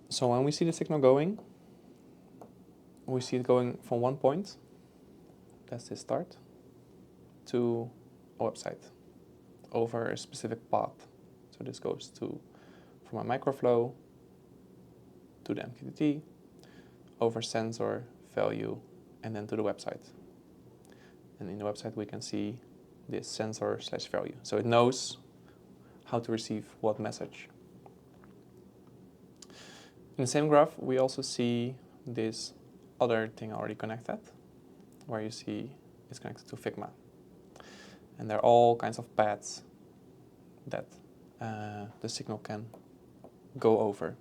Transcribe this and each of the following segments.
So when we see the signal going, we see it going from one point, that's the start, to a website over a specific path. So this goes from a microflow to the MQTT, over sensor, value, and then to the website. And in the website we can see this sensor/value. So it knows how to receive what message. In the same graph, we also see this other thing already connected, where you see it's connected to Figma. And there are all kinds of paths that the signal can go over.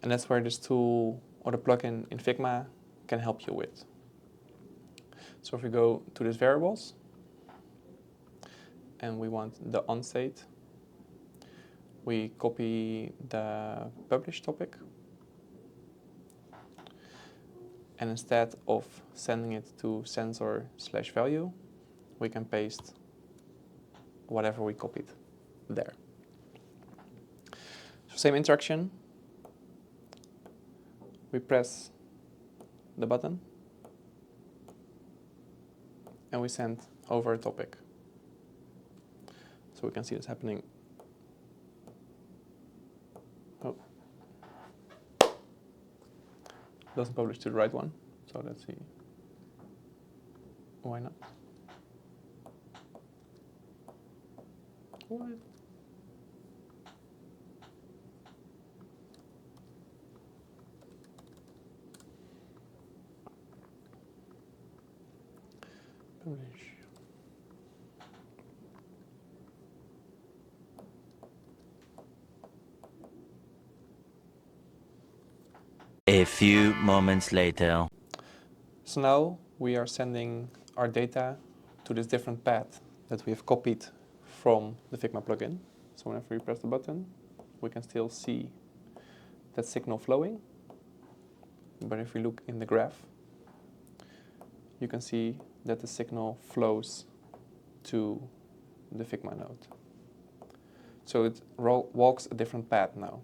And that's where this tool or the plugin in Figma can help you with. So if we go to these variables, and we want the on state, we copy the publish topic, and instead of sending it to sensor/value, we can paste whatever we copied there. So same interaction. We press the button, and we send over a topic. So we can see this happening. Oh. Doesn't publish to the right one, so let's see. Why not? What? Publish. A few moments later. So now we are sending our data to this different path that we have copied from the Figma plugin. So whenever we press the button, we can still see that signal flowing. But if we look in the graph, you can see that the signal flows to the Figma node. So it walks a different path now.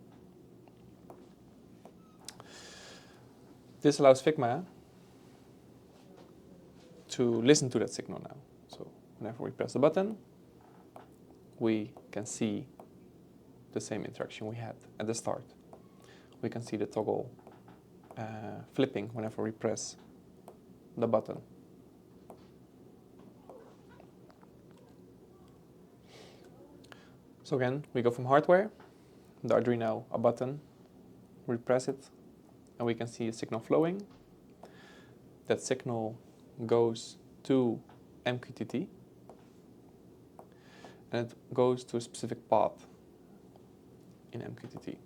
This allows Figma to listen to that signal now. So whenever we press the button, we can see the same interaction we had at the start. We can see the toggle flipping whenever we press the button. So again, we go from hardware, the Arduino, a button, we press it, and we can see a signal flowing. That signal goes to MQTT, and it goes to a specific path in MQTT.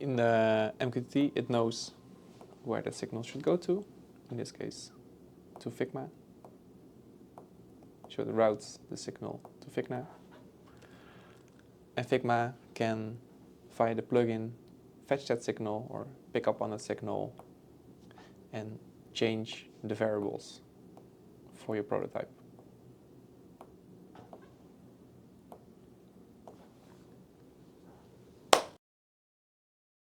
In the MQTT, it knows where the signal should go to, in this case, to Figma. So it routes the signal to Figma. And Figma can, via the plugin, fetch that signal or pick up on that signal and change the variables for your prototype.